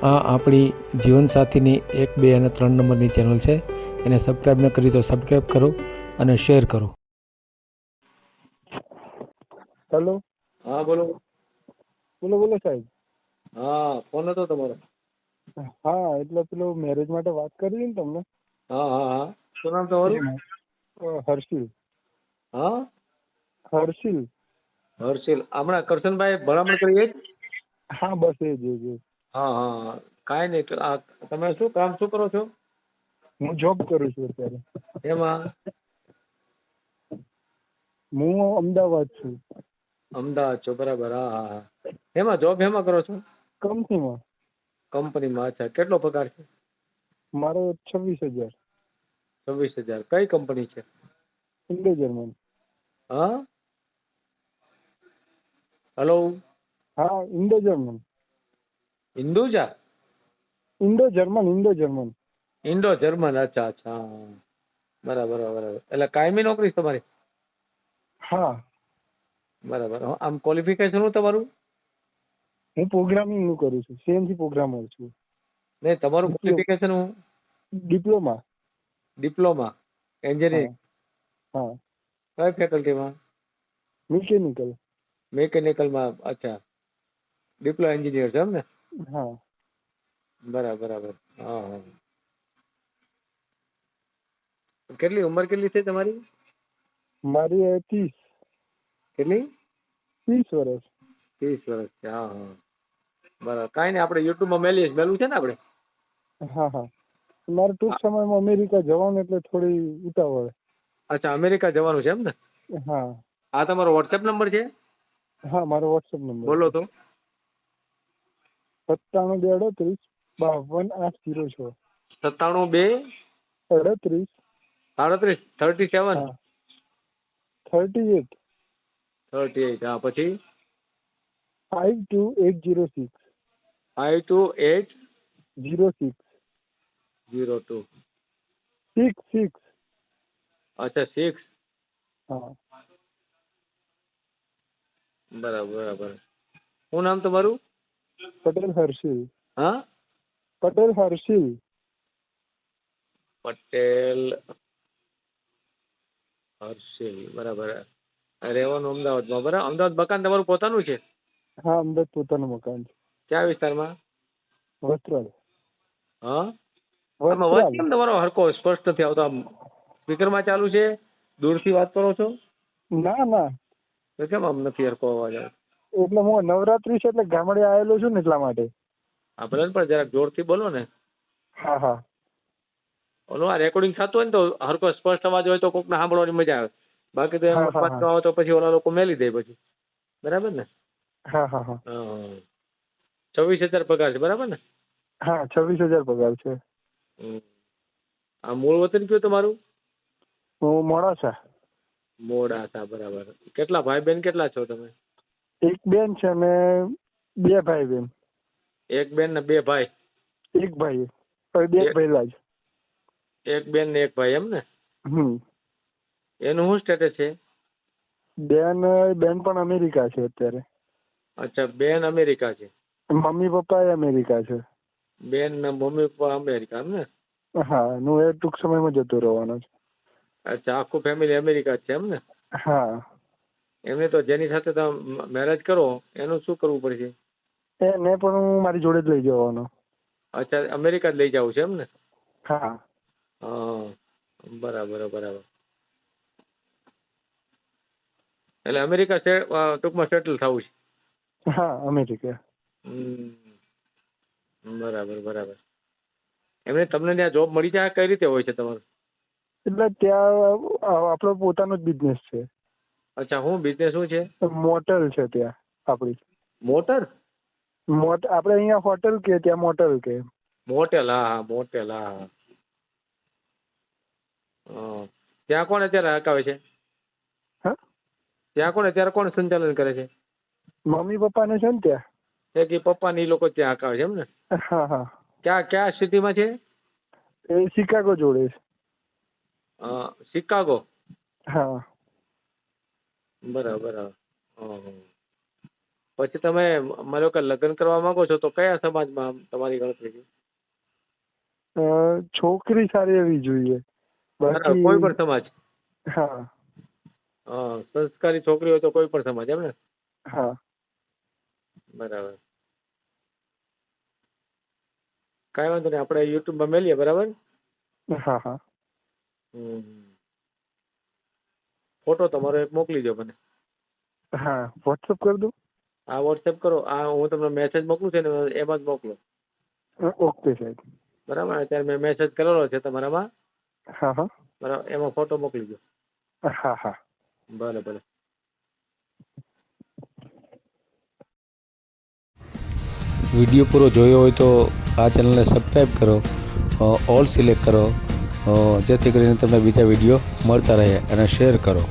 આ આપણી જીવનસાથીની 1, 2 અને 3 નંબરની ચેનલ છે. એને સબસ્ક્રાઈબ ન કરી તો સબસ્ક્રાઈબ કરો અને શેર કરો. હેલો. હા બોલો. બોલો સાહેબ. હા ફોન હતો તમારો. હા એટલે પેલો મેરેજ માટે વાત કરી ને તમને. હા હા હા શું નામ તમારું? હર્ષિલ. હા હર્ષિલ. હર્ષિલ. હમણાં કરશનભાઈ ભલામણ કરી એ જ? હા બસ એ જ. હા હા કાંઈ નહીં. તમે શું કામ શું કરો છો? હું જોબ કરું છું અત્યારે. એમાં હું અમદાવાદ છું. અમદાવાદ છો, બરાબર. હા હા હા. એમાં જોબ એમાં કરો છો? કંપનીમાં. કંપનીમાં. અચ્છા, કેટલો પગાર છે? મારો 26,000. 26,000. કઈ કંપની છે? Indo German. હા હલો. હા Indo German. Hinduja? Indo German. Indo German. અચ્છા અચ્છા. હા બરાબર બરાબર. એટલે કાયમી નોકરી છે તમારી? હા. બરાબર. આમ ક્વોલિફિકેશન શું તમારું? હું પ્રોગ્રામિંગ નું કરું છું. સીએનસી પ્રોગ્રામર છું. નહીં, તમારું ક્વોલિફિકેશન હું? ડિપ્લોમા. Diploma engineering. હા. કઈ ફેકલ્ટીમાં? મિકેનિકલ. મેકેનિકલમાં. અચ્છા, ડિપ્લો એન્જિનિયર છે એમ ને? હા. બરાબર બરાબર. હા હા. કેટલી ઉંમર કેટલી છે તમારી? મારી 30. કેટલી? 30 વર્ષ. 30 વર્ષ છે. હા હા બરાબર. કાંઈ નહીં, આપણે યુટ્યુબમાં મેલું છે ને આપણે. હા. મારે ટૂંક સમયમાં અમેરિકા જવાનું એટલે થોડી ઉતાવળ. અચ્છા, અમેરિકા જવાનું છે એમ ને? હા. આ તમારો વોટ્સએપ નંબર છે? હા મારો વોટ્સએપ નંબર બોલો છે. તો. 97 238 52 806. 97 38. 2 37 હા 38. 38. હા પછી? 52806. 52806. 06. 6. અચ્છા 6. હા. બરાબર બરાબર. શું નામ તમારું? પટેલ હર્ષિલ. હા પટેલ હર્ષિલ. પટેલ હર્ષિલ. બરાબર. રહેવાનું અમદાવાદમાં. બરાબર. અમદાવાદ મકાન તમારું પોતાનું છે? હા અમદાવાદ પોતાનું મકાન છે. ક્યાં વિસ્તારમાં? વસ્ત્રાલ. હા આમાં વાત કેમ તમારો હરકો સ્પષ્ટ નથી આવતો? આમ સ્પીકરમાં ચાલુ છે? દૂરથી વાત કરો છો? ના તો કેમ આમ નથી હરકો અવાજ આવે? એટલે હું નવરાત્રી છે એટલે ગામડે આવેલો છું ને એટલા માટે. હા ભલે પણ જરાક જોરથી બોલો ને. હા. ઓલું આ રેકોર્ડિંગ થતું હોય ને તો હરકો સ્પષ્ટ અવાજ હોય તો કોકને સાંભળવાની મજા આવે. બાકી તો એમ હા અવાજ ન આવે તો પછી ઓલા લોકો મેલી દે પછી. બરાબર ને? હા. હા 26,000 પગાર છે, બરાબર ને? હા 26,000 પગાર છે. આ મૂળ વતન કયું તમારું? હું મોડાસા. મોડાસા. બરાબર. કેટલા ભાઈ બહેન કેટલા છો તમે? એક બેન છે અને 2 ભાઈ બેન. એક બેન ને 2 ભાઈ? એક ભાઈ. 2 પહેલા જ. એક બેન ને 1 ભાઈ એમ ને? એનું શું સ્ટેટસ છે? બેન પણ અમેરિકા છે અત્યારે. અચ્છા, બેન અમેરિકા છે. મમ્મી પપ્પા એ અમેરિકા છે. બેન ના મમ્મી પપ્પા અમેરિકા એમ ને? હા હું એ ટૂંક સમયમાં જતો રહેવાનો છે. અચ્છા, આખું ફેમિલી અમેરિકા છે એમ ને? હા. એમને તો જેની સાથે તમે મેરેજ કરો એનું શું કરવું પડશે? એને પણ હું મારી જોડે જ લઈ જવાનો. અચ્છા, અમેરિકા જ લઈ જવું છે એમ ને? હા. હા બરાબર બરાબર. એટલે અમેરિકા ટૂંકમાં સેટલ થવું છે? હા અમેરિકા. બરાબર બરાબર. એમને તમને ત્યાં જોબ મળી જાય કઈ રીતે હોય છે તમારું? એટલે ત્યાં આપણો પોતાનો જ બિઝનેસ છે. અચ્છા, હું બિઝનેસ શું છે? મોટર છે ત્યાં આપણી. મોટર? આપણે અહીંયા હોટલ કે ત્યાં મોટર કે. મોટેલ. હા મોટેલ. હા. ત્યાં કોણ અત્યારે હકાવે છે? હા ત્યાં કોણ સંચાલન કરે છે? મમ્મી પપ્પાને છે ને ત્યાં. એક પપ્પા ને એ લોકો ત્યાં હકાવે છે એમ ને? હા. ક્યાં સિટીમાં છે? એ શિકાગો જોડે છે. શિકાગો? હા. બરાબર. પછી તમે માનો કે લગ્ન કરવા માંગો છો તો કયા સમાજમાં તમારી ગણતરી છે? છોકરી સારી એવી જોઈએ. બરાબર, કોઈ પણ સમાજ? હા સંસ્કારી છોકરી હોય તો કોઈ પણ સમાજ, એમ ને? હા. બરાબર, કાંઈ વાંધો નહીં, આપણે યુટ્યુબમાં મેલીએ. બરાબર. હા હા. ફોટો તમારો એક મોકલી દો મને. હા વોટ્સઅપ કરી દઉં? આ વોટ્સએપ કરો. આ હું તમને મેસેજ મોકલું છે ને એમાં જ મોકલો. ઓકે સાહેબ. બરાબર, અત્યારે મેં મેસેજ કરેલો છે તમારામાં. હા હા. બરાબર, એમાં ફોટો મોકલી દો. હા હા. ભલે ભલે. વિડીયો પૂરો જોયો હોય તો આ ચેનલને સબસ્ક્રાઈબ કરો, ઓલ સિલેક્ટ કરો, જેથી કરીને તમને બીજા વિડીયો મળતા રહે, અને શેર કરો.